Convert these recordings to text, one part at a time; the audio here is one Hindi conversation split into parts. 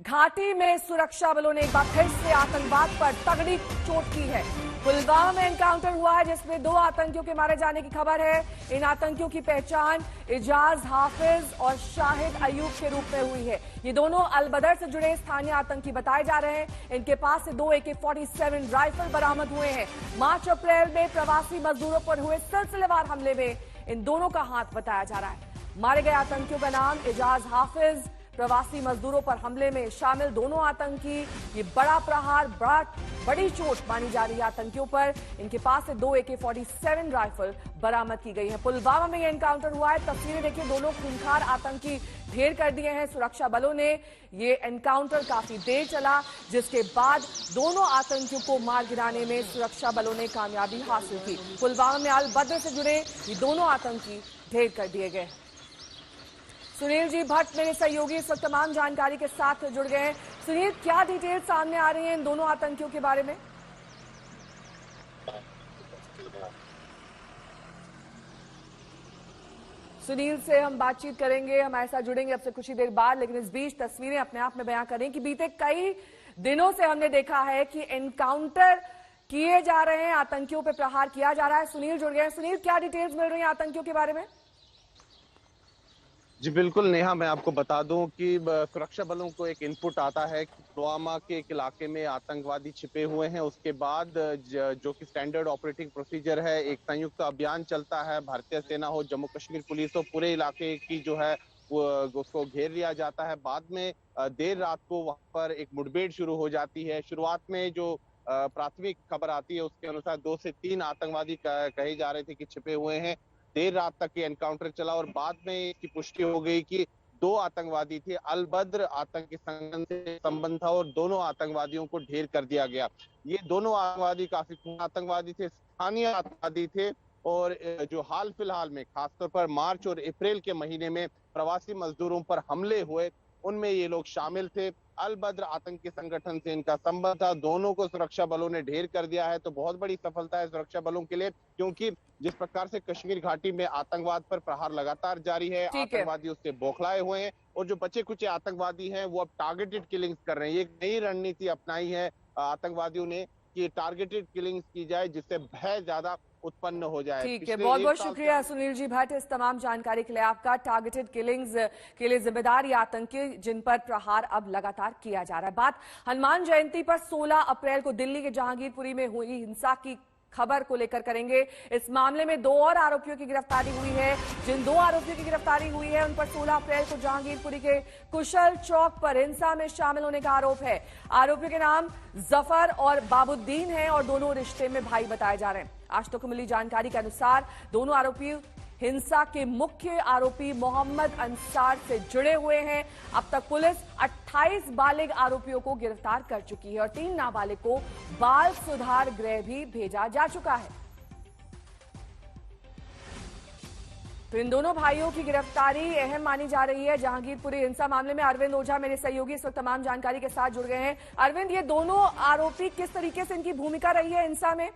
घाटी में सुरक्षा बलों ने एक बार फिर से आतंकवाद पर तगड़ी चोट की है। पुलवामा में एनकाउंटर हुआ है जिसमें 2 आतंकियों के मारे जाने की खबर है। इन आतंकियों की पहचान इजाज हाफिज और शाहिद अयूब के रूप में हुई है। ये दोनों अलबदर से जुड़े स्थानीय आतंकी बताए जा रहे हैं। इनके पास से 2 AK-47 राइफल बरामद हुए हैं। मार्च अप्रैल में प्रवासी मजदूरों पर हुए सिलसिलेवार हमले में इन दोनों का हाथ बताया जा रहा है। मारे गए आतंकियों का नाम इजाज हाफिज, प्रवासी मजदूरों पर हमले में शामिल दोनों आतंकी। ये बड़ा प्रहार, बड़ी चोट मानी जा रही है आतंकियों पर। इनके पास से 2 AK-47 राइफल बरामद की गई है। पुलवामा में यह एनकाउंटर हुआ है। तस्वीरें देखिए, दोनों खूंखार आतंकी ढेर कर दिए हैं सुरक्षा बलों ने। ये एनकाउंटर काफी देर चला, जिसके बाद दोनों आतंकियों को मार गिराने में सुरक्षा बलों ने कामयाबी हासिल की। पुलवामा में अल बद्र से जुड़े ये दोनों आतंकी ढेर कर दिए गए। सुनील जी भट्ट मेरे सहयोगी इस वक्त तमाम जानकारी के साथ जुड़ गए हैं। सुनील, क्या डिटेल सामने आ रही है इन दोनों आतंकियों के बारे में? सुनील से हम बातचीत करेंगे, हमारे साथ जुड़ेंगे अब से कुछ ही देर बाद, लेकिन इस बीच तस्वीरें अपने आप में बयां करें कि बीते कई दिनों से हमने देखा है कि एनकाउंटर किए जा रहे हैं, आतंकियों पर प्रहार किया जा रहा है। सुनील जुड़ गए हैं। सुनील, क्या डिटेल्स मिल रही है आतंकियों के बारे में? जी बिल्कुल नेहा, मैं आपको बता दूं कि सुरक्षा बलों को एक इनपुट आता है कि पुलवामा के एक इलाके में आतंकवादी छिपे हुए हैं। उसके बाद जो कि स्टैंडर्ड ऑपरेटिंग प्रोसीजर है, एक संयुक्त अभियान चलता है। भारतीय सेना हो, जम्मू कश्मीर पुलिस हो, पूरे इलाके की जो है वो उसको घेर लिया जाता है। बाद में देर रात को वहां पर एक मुठभेड़ शुरू हो जाती है। शुरुआत में जो प्राथमिक खबर आती है उसके अनुसार 2 से 3 आतंकवादी कहे जा रहे थे कि छिपे हुए हैं। देर रात तक ये एनकाउंटर चला और बाद में इसकी पुष्टि हो गई कि 2 आतंकवादी थे। अल बद्र आतंकी संगठन से संबंध था और दोनों आतंकवादियों को ढेर कर दिया गया। ये दोनों आतंकवादी काफी खूनी आतंकवादी थे, स्थानीय आतंकवादी थे। और जो हाल फिलहाल में खासतौर पर मार्च और अप्रैल के महीने में प्रवासी मजदूरों पर हमले हुए, उनमें ये लोग शामिल थे। अल बद्र आतंकी संगठन से इनका संबंध था। दोनों को सुरक्षा बलों ने ढेर कर दिया है, तो बहुत बड़ी सफलता है सुरक्षा बलों के लिए, क्योंकि जिस प्रकार से कश्मीर घाटी में आतंकवाद पर प्रहार लगातार जारी है, ठीक है। आतंकवादी उससे बौखलाए हुए हैं और जो बचे कुचे आतंकवादी हैं वो अब टारगेटेड किलिंग्स कर रहे हैं। ये एक नई रणनीति अपनाई है आतंकवादियों ने कि टारगेटेड किलिंग्स की जाए, जिससे भय ज्यादा उत्पन्न हो जाए। ठीक है, पिछले बहुत एक बहुत साल से शुक्रिया सुनील जी भट्ट इस तमाम जानकारी के लिए आपका। टारगेटेड किलिंग्स के लिए जिम्मेदार ये आतंकी जिन पर प्रहार अब लगातार किया जा रहा है। बात हनुमान जयंती पर 16 अप्रैल को दिल्ली के जहांगीरपुरी में हुई हिंसा की खबर को लेकर करेंगे। इस मामले में 2 और आरोपियों की गिरफ्तारी हुई है। जिन 2 आरोपियों की गिरफ्तारी हुई है उन पर 16 अप्रैल को जहांगीरपुरी के कुशल चौक पर हिंसा में शामिल होने का आरोप है। आरोपियों के नाम जफर और बाबुद्दीन हैं और दोनों रिश्ते में भाई बताए जा रहे हैं। आज तक मिली जानकारी के अनुसार दोनों आरोपी हिंसा के मुख्य आरोपी मोहम्मद अंसार से जुड़े हुए हैं। अब तक पुलिस 28 बालिग आरोपियों को गिरफ्तार कर चुकी है और 3 नाबालिग को बाल सुधार गृह भी भेजा जा चुका है। तो इन दोनों भाइयों की गिरफ्तारी अहम मानी जा रही है जहांगीरपुरी हिंसा मामले में। अरविंद ओझा मेरे सहयोगी इस वक्त तमाम जानकारी के साथ जुड़ गए हैं। अरविंद, ये दोनों आरोपी किस तरीके से इनकी भूमिका रही है हिंसा में?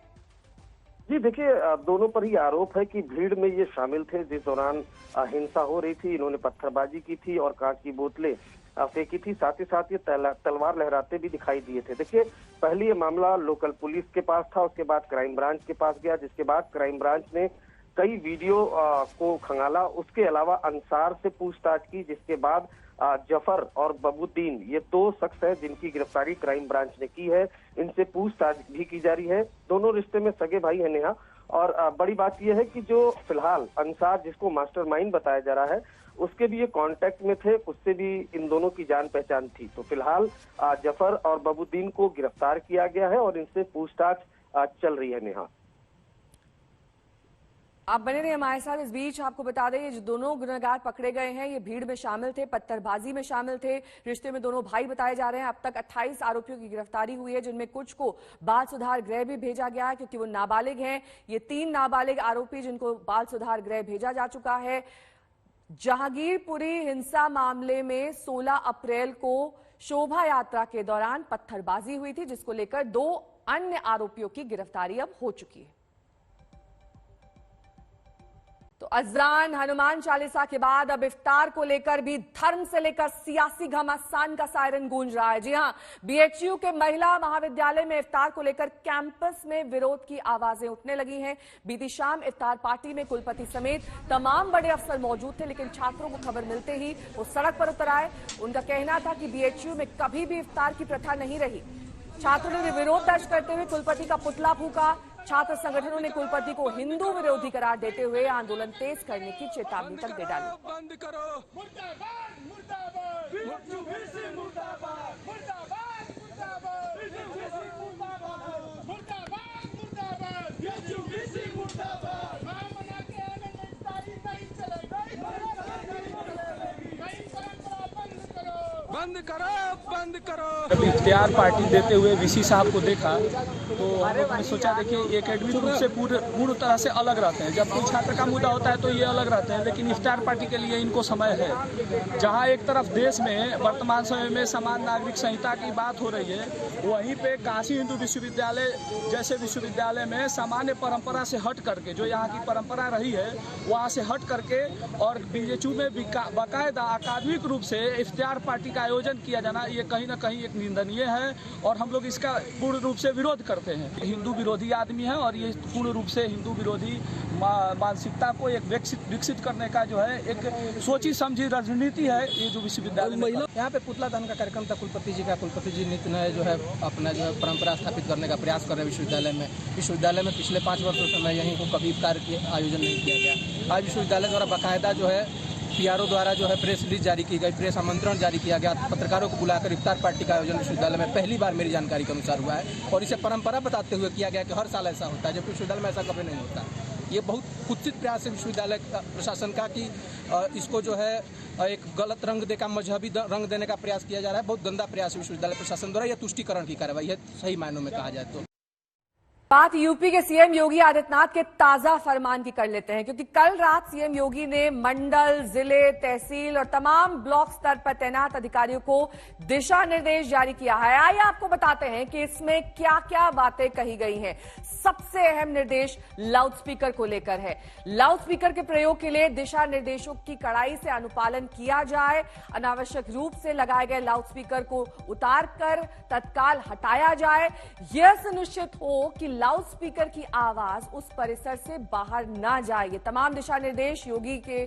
जी देखिए, दोनों पर ही आरोप है कि भीड़ में ये शामिल थे जिस दौरान हिंसा हो रही थी। इन्होंने पत्थरबाजी की थी और कांच की बोतलें फेंकी थी। साथ ही साथ ये तलवार लहराते भी दिखाई दिए थे। देखिए, पहले ये मामला लोकल पुलिस के पास था, उसके बाद क्राइम ब्रांच के पास गया, जिसके बाद क्राइम ब्रांच ने कई वीडियो को खंगाला। उसके अलावा अंसार से पूछताछ की, जिसके बाद जफर और बबुद्दीन, ये 2 शख्स हैं जिनकी गिरफ्तारी क्राइम ब्रांच ने की है। इनसे पूछताछ भी की जा रही है। दोनों रिश्ते में सगे भाई है नेहा। और बड़ी बात यह है कि जो फिलहाल अंसार, जिसको मास्टरमाइंड बताया जा रहा है, उसके भी ये कांटेक्ट में थे, उससे भी इन दोनों की जान पहचान थी। तो फिलहाल जफर और बबुद्दीन को गिरफ्तार किया गया है और इनसे पूछताछ चल रही है नेहा। आप बने रहिए हमारे साथ। इस बीच आपको बता दें, ये जो दोनों गुनहगार पकड़े गए हैं ये भीड़ में शामिल थे, पत्थरबाजी में शामिल थे, रिश्ते में दोनों भाई बताए जा रहे हैं। अब तक 28 आरोपियों की गिरफ्तारी हुई है, जिनमें कुछ को बाल सुधार गृह भी भेजा गया है क्योंकि वो नाबालिग हैं। ये 3 नाबालिग आरोपी जिनको बाल सुधार गृह भेजा जा चुका है। जहांगीरपुरी हिंसा मामले में 16 अप्रैल को शोभा यात्रा के दौरान पत्थरबाजी हुई थी, जिसको लेकर 2 अन्य आरोपियों की गिरफ्तारी अब हो चुकी है। तो अजरान हनुमान चालीसा के बाद अब इफ्तार को लेकर भी धर्म से लेकर सियासी घमासान का सायरन गूंज रहा है। जी हां, बीएचयू के महिला महाविद्यालय में इफ्तार को लेकर कैंपस में विरोध की आवाजें उठने लगी हैं। बीती शाम इफ्तार पार्टी में कुलपति समेत तमाम बड़े अफसर मौजूद थे, लेकिन छात्रों को खबर मिलते ही वो सड़क पर उतर आए। उनका कहना था कि बीएचयू में कभी भी इफ्तार की प्रथा नहीं रही। छात्रों ने विरोध दर्ज करते हुए कुलपति का पुतला फूंका। छात्र संगठनों ने कुलपति को हिंदू विरोधी करार देते हुए आंदोलन तेज करने की चेतावनी तक दे डाली। बंद करो, मुर्दाबाद, मुर्दाबाद, मुर्दाबाद, मुर्दाबाद, मुर्दाबाद, मुर्दाबाद, मुर्दाबाद, मुर्दाबाद। मना के आनंद इफ्तारी नहीं चलेगा, बंद करो, बंद करो। जब इख्तियार पार्टी देते हुए वीसी साहब को देखा तो हम लोगों ने सोचा, देखिए एकेडमिक रूप से पूर्ण तरह से अलग रहते हैं। जब कोई छात्र का मुद्दा होता है तो ये अलग रहते हैं, लेकिन इफ्तियार पार्टी के लिए इनको समय है। जहां एक तरफ देश में वर्तमान समय में समान नागरिक संहिता की बात हो रही है, वहीं पे काशी हिंदू विश्वविद्यालय जैसे विश्वविद्यालय में सामान्य परंपरा से हट करके, जो यहाँ की परंपरा रही है वहाँ से हट करके और बीएचयू में बाकायदा अकादमिक रूप से इफ्तियार पार्टी का आयोजन किया जाना, ये कहीं ना कहीं एक निंदनीय है और हम लोग इसका पूर्ण रूप से विरोध करते हैं। हिंदू विरोधी आदमी है और ये पूर्ण रूप से हिंदू विरोधी मानसिकता को एक विकसित करने का जो है एक सोची समझी रणनीति है ये जो विश्वविद्यालय में। यहाँ पे पुतला दहन का कार्यक्रम था कुलपति जी का। कुलपति जी नित्य नए जो है अपना जो है परंपरा स्थापित करने का प्रयास कर रहे हैं विश्वविद्यालय में। विश्वविद्यालय में पिछले 5 वर्षों से यहीं को कभी इफ्तार के आयोजन नहीं किया गया। आज विश्वविद्यालय द्वारा बाकायदा जो है पीआरओ द्वारा जो है प्रेस रिलीज जारी की गई, प्रेस आमंत्रण जारी किया गया। पत्रकारों को बुलाकर इफ्तार पार्टी का आयोजन विश्वविद्यालय में पहली बार मेरी जानकारी के अनुसार हुआ है और इसे परंपरा बताते हुए किया गया कि हर साल ऐसा होता है, जबकि विश्वविद्यालय में ऐसा कभी नहीं होता। ये बहुत कुत्सित प्रयास है विश्वविद्यालय प्रशासन का कि इसको जो है एक गलत रंग देकर मजहबी रंग देने का प्रयास किया जा रहा है। बहुत गंदा प्रयास है विश्वविद्यालय प्रशासन द्वारा। यह तुष्टिकरण की कार्रवाई है सही मायनों में कहा जाए तो। बात यूपी के सीएम योगी आदित्यनाथ के ताजा फरमान की कर लेते हैं, क्योंकि कल रात सीएम योगी ने मंडल, जिले, तहसील और तमाम ब्लॉक स्तर पर तैनात अधिकारियों को दिशा निर्देश जारी किया है। आइए आपको बताते हैं कि इसमें क्या क्या बातें कही गई हैं। सबसे अहम निर्देश लाउडस्पीकर को लेकर है। लाउडस्पीकर के प्रयोग के लिए दिशा निर्देशों की कड़ाई से अनुपालन किया जाए। अनावश्यक रूप से लगाए गए लाउडस्पीकर को उतार कर तत्काल हटाया जाए। यह सुनिश्चित हो कि लाउडस्पीकर की आवाज उस परिसर से बाहर ना जाए। ये तमाम दिशा निर्देश योगी के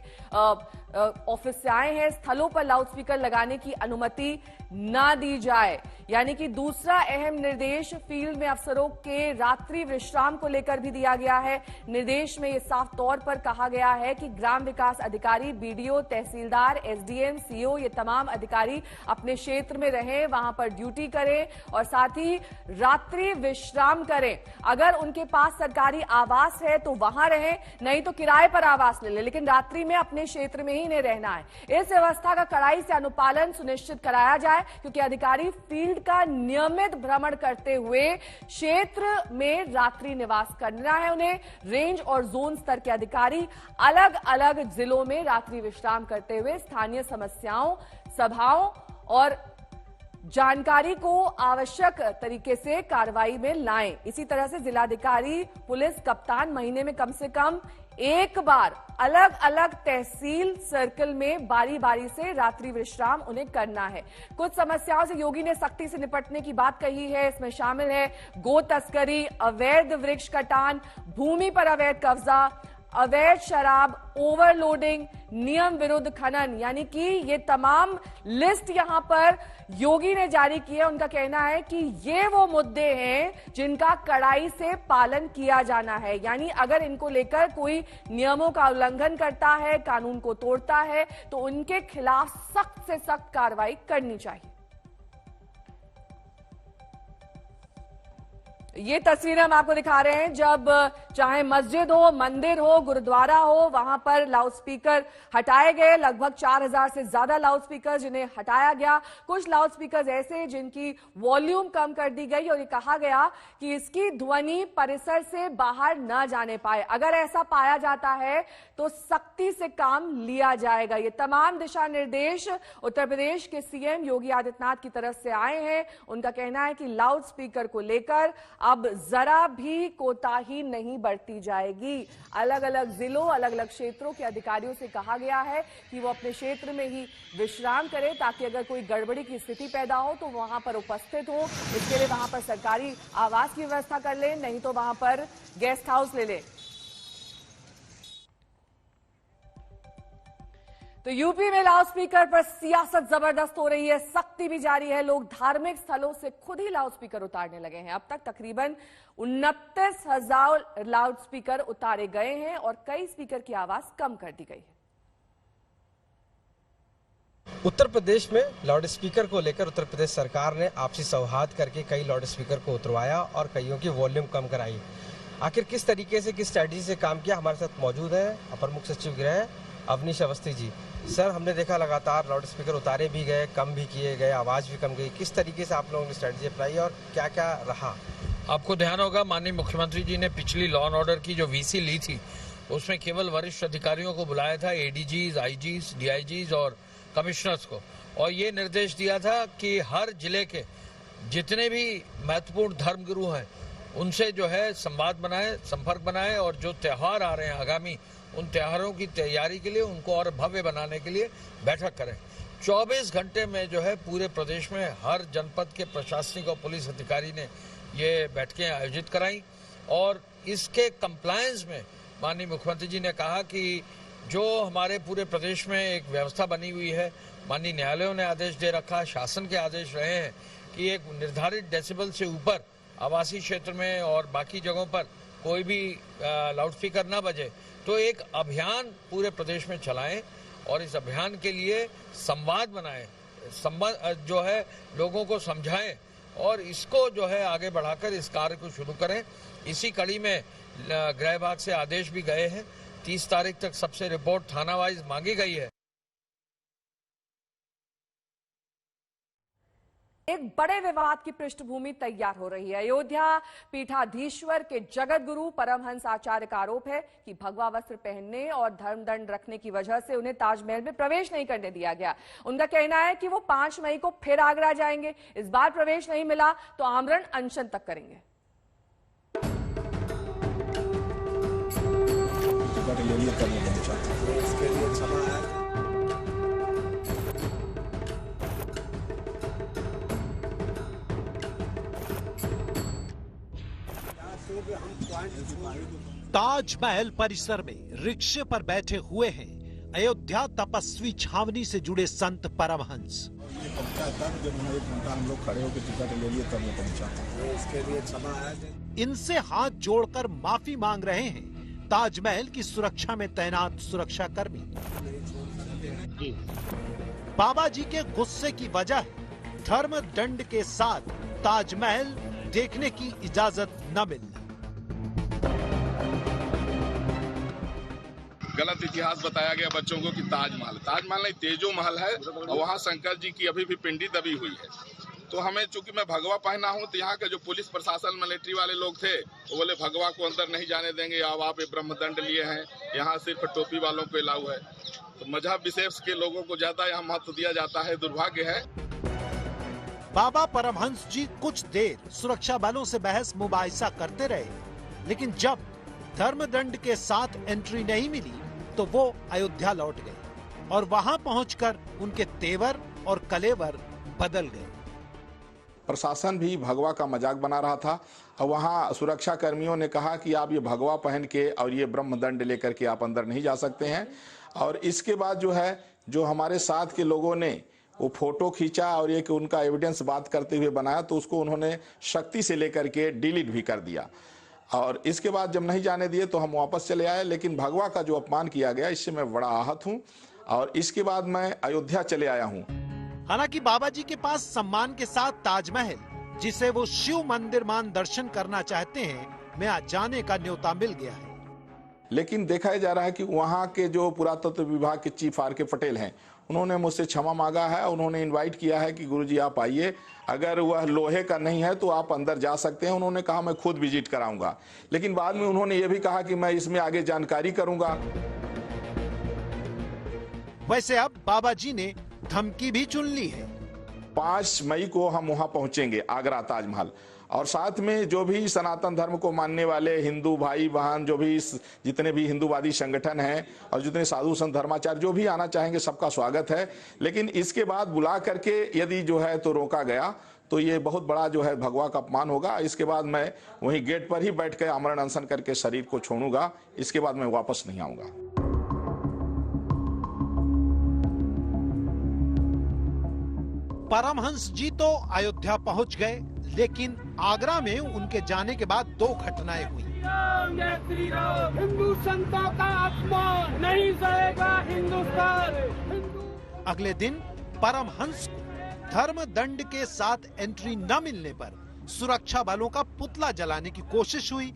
ऑफिस से आए हैं। स्थलों पर लाउडस्पीकर लगाने की अनुमति ना दी जाए। यानी कि दूसरा अहम निर्देश फील्ड में अफसरों के रात्रि विश्राम को लेकर भी दिया गया है। निर्देश में यह साफ तौर पर कहा गया है कि ग्राम विकास अधिकारी, बीडीओ, तहसीलदार, एसडीएम, सीओ, ये तमाम अधिकारी अपने क्षेत्र में रहें, वहां पर ड्यूटी करें और साथ ही रात्रि विश्राम करें। अगर उनके पास सरकारी आवास है तो वहां रहें, नहीं तो किराए पर आवास ले लें, लेकिन रात्रि में अपने क्षेत्र में ही नहीं रहना है। इस व्यवस्था का कड़ाई से अनुपालन सुनिश्चित कराया जाए, क्योंकि अधिकारी फील्ड का नियमित भ्रमण करते हुए क्षेत्र में रात्रि निवास करना है उन्हें। रेंज और जोन स्तर के अधिकारी अलग अलग जिलों में रात्रि विश्राम करते हुए स्थानीय समस्याओं, सभाओं और जानकारी को आवश्यक तरीके से कार्रवाई में लाएं। इसी तरह से जिलाधिकारी, पुलिस कप्तान महीने में कम से कम एक बार अलग अलग तहसील सर्कल में बारी बारी से रात्रि विश्राम उन्हें करना है। कुछ समस्याओं से योगी ने सख्ती से निपटने की बात कही है। इसमें शामिल है गो तस्करी, अवैध वृक्ष कटान, भूमि पर अवैध कब्जा, अवैध शराब, ओवरलोडिंग, नियम विरुद्ध खनन। यानी कि ये तमाम लिस्ट यहां पर योगी ने जारी की है। उनका कहना है कि ये वो मुद्दे हैं जिनका कड़ाई से पालन किया जाना है। यानी अगर इनको लेकर कोई नियमों का उल्लंघन करता है, कानून को तोड़ता है, तो उनके खिलाफ सख्त से सख्त कार्रवाई करनी चाहिए। ये तस्वीरें हम आपको दिखा रहे हैं जब चाहे मस्जिद हो, मंदिर हो, गुरुद्वारा हो, वहां पर लाउडस्पीकर हटाए गए। लगभग 4000 से ज्यादा लाउडस्पीकर जिन्हें हटाया गया। कुछ लाउडस्पीकर ऐसे जिनकी वॉल्यूम कम कर दी गई और ये कहा गया कि इसकी ध्वनि परिसर से बाहर न जाने पाए। अगर ऐसा पाया जाता है तो सख्ती से काम लिया जाएगा। ये तमाम दिशा निर्देश उत्तर प्रदेश के सीएम योगी आदित्यनाथ की तरफ से आए हैं। उनका कहना है कि लाउडस्पीकर को लेकर अब जरा भी कोताही नहीं बरती जाएगी। अलग अलग जिलों, अलग अलग क्षेत्रों के अधिकारियों से कहा गया है कि वो अपने क्षेत्र में ही विश्राम करें, ताकि अगर कोई गड़बड़ी की स्थिति पैदा हो तो वहां पर उपस्थित हो। इसके लिए वहां पर सरकारी आवास की व्यवस्था कर लें, नहीं तो वहां पर गेस्ट हाउस ले लें। तो यूपी में लाउडस्पीकर पर सियासत जबरदस्त हो रही है, सख्ती भी जारी है। लोग धार्मिक स्थलों से खुद ही लाउडस्पीकर उतारने लगे हैं। अब तक तकरीबन 29,000 लाउडस्पीकर उतारे गए हैं और कई स्पीकर की आवाज कम कर दी गई है। उत्तर प्रदेश में लाउडस्पीकर को लेकर उत्तर प्रदेश सरकार ने आपसी संवाद करके कई लाउडस्पीकर को उतरवाया और कईयों की वॉल्यूम कम कराई। आखिर किस तरीके से, किस स्ट्रैटेजी से काम किया, हमारे साथ मौजूद है अपर मुख्य सचिव गृह अवनीश अवस्थी जी। सर, हमने देखा लगातार लाउडस्पीकर उतारे भी गए, कम भी किए गए, आवाज भी कम गई। किस तरीके से आप लोगों ने स्ट्रैटेजी अपनाई और क्या क्या रहा? आपको ध्यान होगा माननीय मुख्यमंत्री जी ने पिछली लॉ एंड ऑर्डर की जो वीसी ली थी उसमें केवल वरिष्ठ अधिकारियों को बुलाया था, एडीजीज, आईजीज, डीआईजीज और कमिश्नर्स को, और ये निर्देश दिया था कि हर जिले के जितने भी महत्वपूर्ण धर्मगुरु हैं उनसे जो है संवाद बनाए, संपर्क बनाए और जो त्यौहार आ रहे हैं आगामी, उन त्योहारों की तैयारी के लिए उनको और भव्य बनाने के लिए बैठक करें। 24 घंटे में जो है पूरे प्रदेश में हर जनपद के प्रशासनिक और पुलिस अधिकारी ने ये बैठकें आयोजित कराई और इसके कंप्लायंस में माननीय मुख्यमंत्री जी ने कहा कि जो हमारे पूरे प्रदेश में एक व्यवस्था बनी हुई है, माननीय न्यायालयों ने आदेश दे रखा, शासन के आदेश रहे हैं कि एक निर्धारित डेसिबल से ऊपर आवासीय क्षेत्र में और बाकी जगहों पर कोई भी लाउडस्पीकर ना बजे। तो एक अभियान पूरे प्रदेश में चलाएं और इस अभियान के लिए संवाद बनाएं, संवाद जो है लोगों को समझाएं और इसको जो है आगे बढ़ाकर इस कार्य को शुरू करें। इसी कड़ी में गृह विभाग से आदेश भी गए हैं। 30 तारीख तक सबसे रिपोर्ट थाना वाइज मांगी गई है। एक बड़े विवाद की पृष्ठभूमि तैयार हो रही है। अयोध्या पीठाधीश्वर के जगत गुरु परमहंस आचार्य का आरोप है कि भगवा वस्त्र पहनने और धर्मदंड रखने की वजह से उन्हें ताजमहल में प्रवेश नहीं करने दिया गया। उनका कहना है कि वो 5 मई को फिर आगरा जाएंगे। इस बार प्रवेश नहीं मिला तो आमरण अनशन तक करेंगे। ताजमहल परिसर में रिक्शे पर बैठे हुए हैं अयोध्या तपस्वी छावनी से जुड़े संत परमहंस। ये पहुंचा तब जब एक घंटा हम लोग खड़े होकर टिकट ले लिए तब वो पहुंचा। इसके लिए क्षमा है। इनसे हाथ जोड़कर माफी मांग रहे हैं ताजमहल की सुरक्षा में तैनात सुरक्षाकर्मी। बाबा जी के गुस्से की वजह है धर्म दंड के साथ ताजमहल देखने की इजाजत न मिलना। गलत इतिहास बताया गया बच्चों को कि ताजमहल नहीं, तेजो महल है और वहाँ शंकर जी की अभी भी पिंडी दबी हुई है। तो हमें, चूंकि मैं भगवा पहना हूँ, तो यहाँ के जो पुलिस प्रशासन मिलिट्री वाले लोग थे वो बोले भगवा को अंदर नहीं जाने देंगे, अब आप ब्रह्मदंड लिए हैं, यहाँ सिर्फ टोपी वालों को अलाउ है। तो मजहब विशेष के लोगों को ज्यादा यहाँ महत्व दिया जाता है, दुर्भाग्य है। बाबा परमहंस जी कुछ देर सुरक्षा बलों से बहस मुबाहिसा करते रहे, लेकिन जब धर्मदंड के साथ एंट्री नहीं मिली तो वो अयोध्या लौट गए और वहां पहुंचकर उनके तेवर और कलेवर बदल गए। प्रशासन भी भगवा का मजाक बना रहा था और वहाँ सुरक्षा कर्मियों ने कहा कि आप ये भगवा पहन के और ये ब्रह्मदंड लेकर के आप अंदर नहीं जा सकते हैं। और इसके बाद जो है, जो हमारे साथ के लोगों ने वो फोटो खींचा और एक उनका एविडेंस बात करते हुए बनाया, तो उसको उन्होंने सख्ती से लेकर के डिलीट भी कर दिया। और इसके बाद जब नहीं जाने दिए तो हम वापस चले आए। लेकिन भगवा का जो अपमान किया गया, इससे मैं बड़ा आहत हूं और इसके बाद मैं अयोध्या चले आया हूं। हालांकि बाबा जी के पास सम्मान के साथ ताजमहल, जिसे वो शिव मंदिर मान दर्शन करना चाहते हैं, में आज जाने का न्योता मिल गया है। लेकिन देखा जा रहा है कि वहाँ के जो पुरातत्व विभाग के चीफ आर के पटेल हैं, उन्होंने मुझसे क्षमा मांगा है। उन्होंने इनवाइट किया है कि गुरुजी आप आइए, अगर वह लोहे का नहीं है तो आप अंदर जा सकते हैं। उन्होंने कहा मैं खुद विजिट कराऊंगा, लेकिन बाद में उन्होंने ये भी कहा कि मैं इसमें आगे जानकारी करूंगा। वैसे अब बाबा जी ने धमकी भी चुन ली है। 5 मई को हम वहां पहुंचेंगे, आगरा ताजमहल। और साथ में जो भी सनातन धर्म को मानने वाले हिंदू भाई बहन, जो भी जितने भी हिंदूवादी संगठन हैं और जितने साधु संत धर्माचार्य जो भी आना चाहेंगे, सबका स्वागत है। लेकिन इसके बाद बुला करके यदि जो है तो रोका गया तो ये बहुत बड़ा जो है भगवा का अपमान होगा। इसके बाद मैं वहीं गेट पर ही बैठ कर आमरण अनशन करके शरीर को छोड़ूंगा। इसके बाद मैं वापस नहीं आऊंगा। परमहंस जी तो अयोध्या पहुंच गए, लेकिन आगरा में उनके जाने के बाद 2 घटनाएं हुई। हिंदू संतों का अपमान नहीं सहेगा हिंदुस्तान। अगले दिन परमहंस को धर्म दंड के साथ एंट्री न मिलने पर सुरक्षा बलों का पुतला जलाने की कोशिश हुई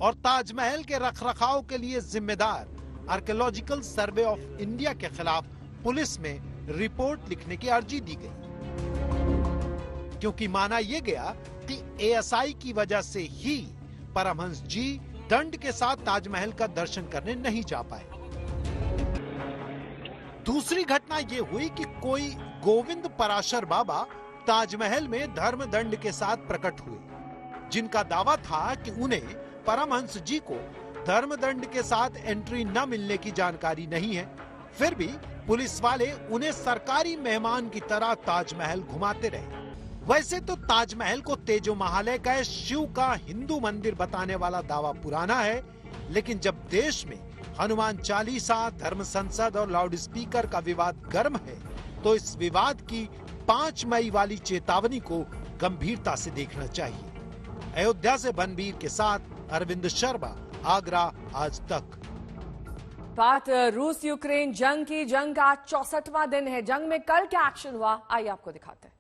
और ताजमहल के रखरखाव के लिए जिम्मेदार आर्कियोलॉजिकल सर्वे ऑफ इंडिया के खिलाफ पुलिस में रिपोर्ट लिखने की अर्जी दी गई, क्योंकि माना यह गया कि एएसआई की वजह से ही परमहंस जी दंड के साथ ताजमहल का दर्शन करने नहीं जा पाए। दूसरी घटना यह हुई कि कोई गोविंद पराशर बाबा ताजमहल में धर्म दंड के साथ प्रकट हुए, जिनका दावा था कि उन्हें परमहंस जी को धर्म दंड के साथ एंट्री न मिलने की जानकारी नहीं है। फिर भी पुलिस वाले उन्हें सरकारी मेहमान की तरह ताजमहल घुमाते रहे। वैसे तो ताजमहल को तेजो महालय का शिव का हिंदू मंदिर बताने वाला दावा पुराना है, लेकिन जब देश में हनुमान चालीसा, धर्म संसद और लाउड स्पीकर का विवाद गर्म है, तो इस विवाद की 5 मई वाली चेतावनी को गंभीरता से देखना चाहिए। अयोध्या से बनबीर के साथ अरविंद शर्मा, आगरा आज तक। बात रूस यूक्रेन जंग की। जंग का 64वां दिन है। जंग में कल क्या एक्शन हुआ, आइए आपको दिखाते हैं।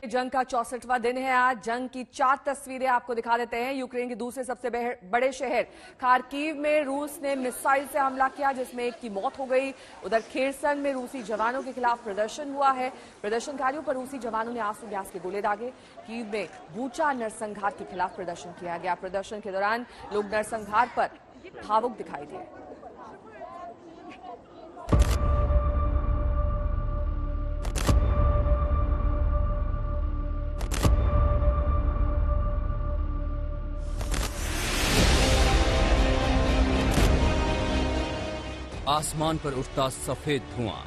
जंग का 64वां दिन है आज। जंग की 4 तस्वीरें आपको दिखा देते हैं। यूक्रेन के दूसरे सबसे बड़े शहर खार्किव में रूस ने मिसाइल से हमला किया, जिसमें एक की मौत हो गई। उधर खेरसन में रूसी जवानों के खिलाफ प्रदर्शन हुआ है। प्रदर्शनकारियों पर रूसी जवानों ने आंसू गैस के गोले दागे। कीव में बूचा नरसंहार के खिलाफ प्रदर्शन किया गया। प्रदर्शन के दौरान लोग नरसंहार पर भावुक दिखाई दिए। आसमान पर उठता सफेद धुआं,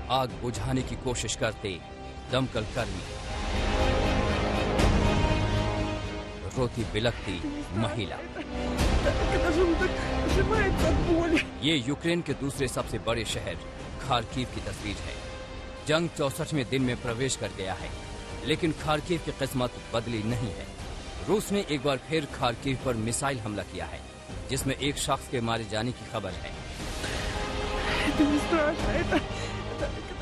आग बुझाने की कोशिश करते दमकल कर्मी, रोती बिलखती महिला। ये यूक्रेन के दूसरे सबसे बड़े शहर खार्किव की तस्वीर है। जंग 64वें दिन में प्रवेश कर गया है, लेकिन खार्किव की किस्मत बदली नहीं है। रूस ने एक बार फिर खार्किव पर मिसाइल हमला किया है, जिसमें एक शख्स के मारे जाने की खबर है।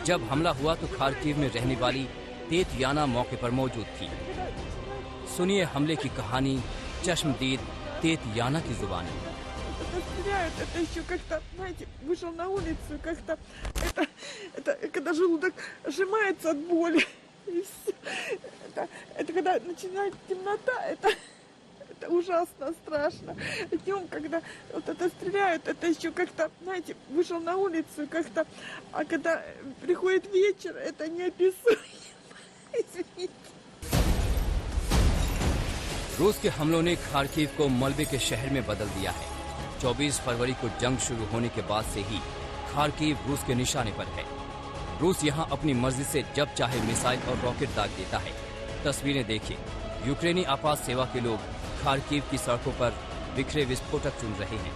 जब हमला हुआ तो खार्किव में रहने वाली तेतयाना मौके पर मौजूद थी। सुनिए हमले की कहानी चश्मदीद तेतयाना की जुबानी। Это ужасно страшно. Днем, когда вот это стреляют, это еще как-то, знаете, вышел на улицу как-то, а когда приходит вечер, это неописуемо. Извините. रूस के हमलों ने खार्किव को मलबे के शहर में बदल दिया है। 24 फरवरी को जंग शुरू होने के बाद से ही खार्किव रूस के निशाने पर है। रूस यहां अपनी मर्जी से जब चाहे मिसाइल और रॉकेट दाग देता है। तस्वीरें देखिए, यूक्रेनी आपात सेवा के लोग खार्किव की सड़कों पर बिखरे विस्फोटक चुन रहे हैं।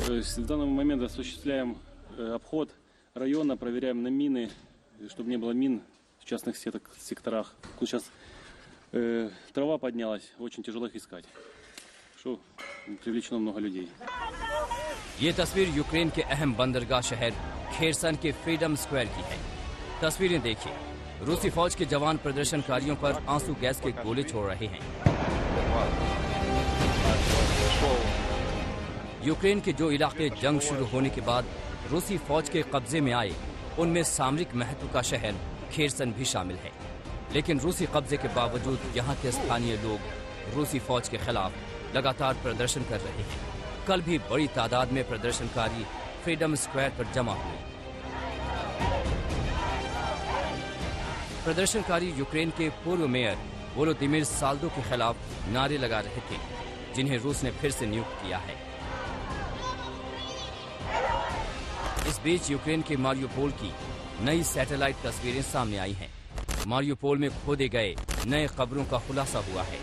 То есть в данный момент осуществляем обход района, проверяем на мины, чтобы не было мин в частных секторах. Сейчас трава поднялась, очень тяжело их искать. Что привлечено много людей. ये तस्वीर यूक्रेन के अहम बंदरगाह शहर खेरसन के फ्रीडम स्क्वायर की है। तस्वीरें देखिए, रूसी फौज के जवान प्रदर्शनकारियों पर आंसू गैस के गोले छोड़ रहे हैं। यूक्रेन के जो इलाके जंग शुरू होने के बाद रूसी फौज के कब्जे में आए, उनमें सामरिक महत्व का शहर खेरसन भी शामिल है। लेकिन रूसी कब्जे के बावजूद यहाँ के स्थानीय लोग रूसी फौज के खिलाफ लगातार प्रदर्शन कर रहे हैं। कल भी बड़ी तादाद में प्रदर्शनकारी फ्रीडम स्क्वायर पर जमा हुए। प्रदर्शनकारी यूक्रेन के पूर्व मेयर वोलोदिमीर साल्दो के खिलाफ नारे लगा रहे थे, जिन्हें रूस ने फिर से नियुक्त किया है। इस बीच यूक्रेन के मारियोपोल की नई सैटेलाइट तस्वीरें सामने आई हैं। मारियोपोल में खोदे गए नए कब्रों का खुलासा हुआ है।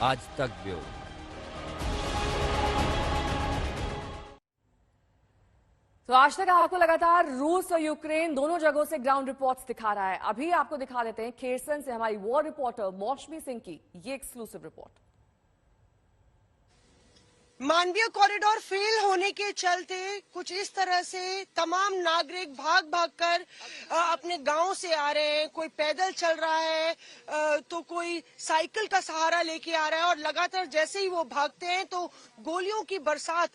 आज तक ब्यूरो। तो आज तक आपको लगातार रूस और यूक्रेन दोनों जगहों से ग्राउंड रिपोर्ट्स दिखा रहा है। अभी आपको दिखा देते हैं खेरसन से हमारी वॉर रिपोर्टर मौसमी सिंह की ये एक्सक्लूसिव रिपोर्ट। मानवीय कॉरिडोर फेल होने के चलते कुछ इस तरह से तमाम नागरिक भाग भाग कर अपने गांव से आ रहे हैं। कोई पैदल चल रहा है तो कोई साइकिल का सहारा लेके आ रहा है और लगातार जैसे ही वो भागते हैं तो गोलियों की बरसात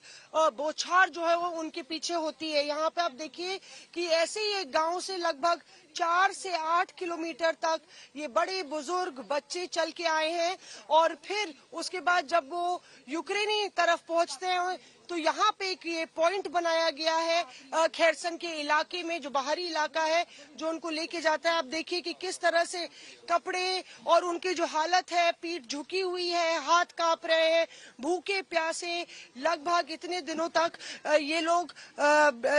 बौछार जो है वो उनके पीछे होती है। यहाँ पे आप देखिए कि ऐसे ही एक गांव से लगभग 4 से 8 किलोमीटर तक ये बड़े बुजुर्ग बच्चे चल के आए हैं और फिर उसके बाद जब वो यूक्रेनी तरफ पहुंचते हैं तो यहाँ पे एक ये पॉइंट बनाया गया है खेरसन के इलाके में, जो बाहरी इलाका है जो उनको लेके जाता है। आप देखिए कि किस तरह से कपड़े और उनकी जो हालत है, पीठ झुकी हुई है, हाथ कांप रहे हैं, भूखे प्यासे लगभग इतने दिनों तक ये लोग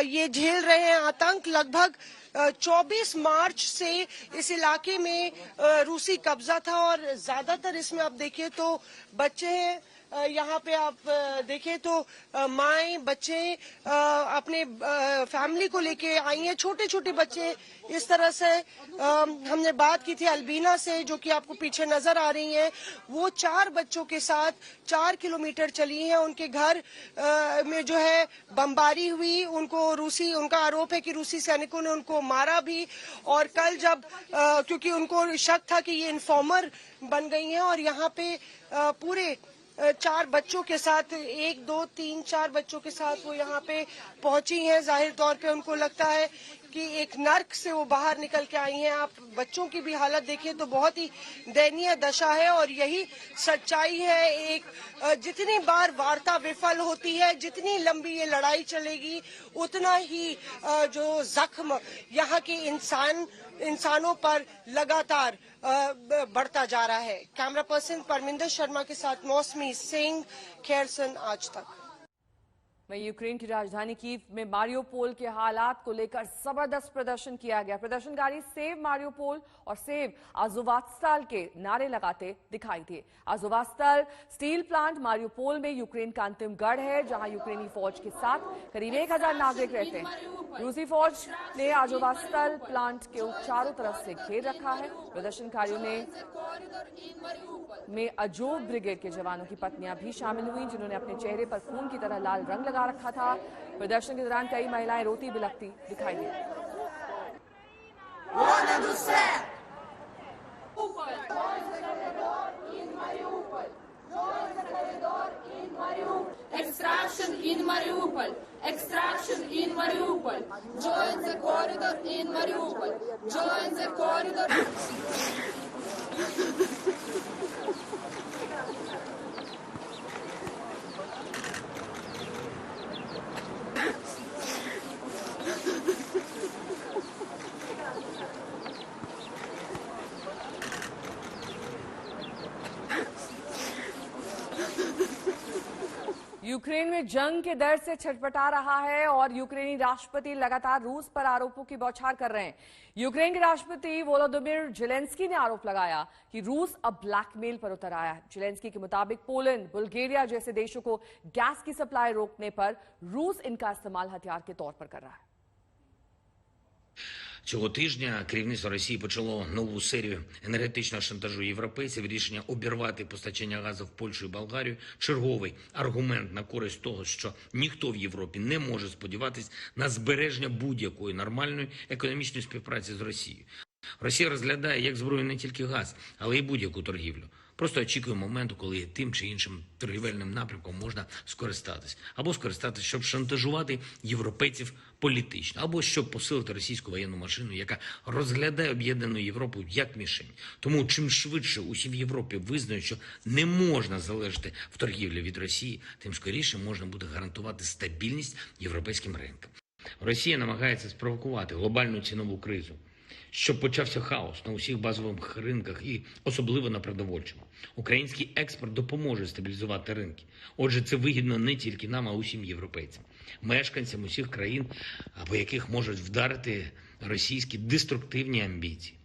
ये झेल रहे हैं आतंक। लगभग 24 मार्च से इस इलाके में रूसी कब्जा था और ज्यादातर इसमें आप देखिए तो बच्चे हैं। यहाँ पे आप देखें तो माएँ बच्चे अपने फैमिली को लेके आई हैं, छोटे छोटे बच्चे। इस तरह से हमने बात की थी अल्बीना से, जो कि आपको पीछे नजर आ रही हैं। वो 4 बच्चों के साथ 4 किलोमीटर चली हैं। उनके घर में जो है बमबारी हुई। उनका आरोप है कि रूसी सैनिकों ने उनको मारा भी। और कल जब क्योंकि उनको शक था कि ये इन्फॉर्मर बन गई हैं और यहाँ पे पूरे 4 बच्चों के साथ 1, 2, 3, 4 बच्चों के साथ वो यहाँ पे पहुंची हैं। जाहिर तौर पे उनको लगता है कि एक नर्क से वो बाहर निकल के आई हैं। आप बच्चों की भी हालत देखिए तो बहुत ही दयनीय दशा है और यही सच्चाई है। एक जितनी बार वार्ता विफल होती है, जितनी लंबी ये लड़ाई चलेगी, उतना ही जो जख्म यहाँ के इंसानों पर लगातार बढ़ता जा रहा है। कैमरा पर्सन परमिंदर शर्मा के साथ मौसमी सिंह, खेरसन आज तक। वहीं यूक्रेन की राजधानी कीव में मारियोपोल के हालात को लेकर जबरदस्त प्रदर्शन किया गया। प्रदर्शनकारी सेव मारियोपोल और सेव आज़ोवास्ताल के नारे लगाते दिखाई दिए। आज़ोवास्ताल स्टील प्लांट मारियोपोल में यूक्रेन का अंतिम गढ़ है, जहां यूक्रेनी फौज के साथ करीब 1000 नागरिक रहते हैं। रूसी फौज ने आज़ोवास्ताल प्लांट के चारों तरफ से घेर रखा है। प्रदर्शनकारियों में अजोव ब्रिगेड के जवानों की पत्नियां भी शामिल हुई, जिन्होंने अपने चेहरे पर खून की तरह लाल रंग लगा रखा था। प्रदर्शन के दौरान कई महिलाएं रोती बिलखती दिखाई दी। Extraction in Mariupol. Extraction in Mariupol. Join the corridor in Mariupol. Join the corridor. Ukraine में जंग के दर्द से छटपटा रहा है और यूक्रेनी राष्ट्रपति लगातार रूस पर आरोपों की बौछार कर रहे हैं। यूक्रेन के राष्ट्रपति वोलोदिमीर जेलेंस्की ने आरोप लगाया कि रूस अब ब्लैकमेल पर उतर आया है। जेलेंस्की के मुताबिक पोलैंड, बुल्गारिया जैसे देशों को गैस की सप्लाई रोकने पर रूस इनका इस्तेमाल हथियार के तौर पर कर रहा है। Цього тижня керівництво Росії почало нову серію енергетичного шантажу європейців. Рішення обірвати постачання газу в Польщу і Болгарію – черговий аргумент на користь того, що ніхто в Європі не може сподіватись на збереження будь-якої нормальної економічної співпраці з Росією. Росія розглядає як зброю не тільки газ, але й будь-яку торгівлю. Просто очікує моменту, коли тим чи іншим торгівельним напрямком можна скористатись. Або скористатись, щоб шантажувати європейців політично. Або щоб посилити російську воєнну машину, яка розглядає об'єднану Європу як мішень. Тому чим швидше усі в Європі визнають, що не можна залежати в торгівлі від Росії, тим скоріше можна буде гарантувати стабільність європейським ринкам. Росія намагається спровокувати глобальну цінову кризу, щоб почався хаос на усіх базових ринках і особливо на продовольчому. Український експорт допоможе стабілізувати ринки. Отже, це вигідно не тільки нам, а усім європейцям, мешканцям усіх країн, по яких можуть вдарити російські деструктивні амбіції.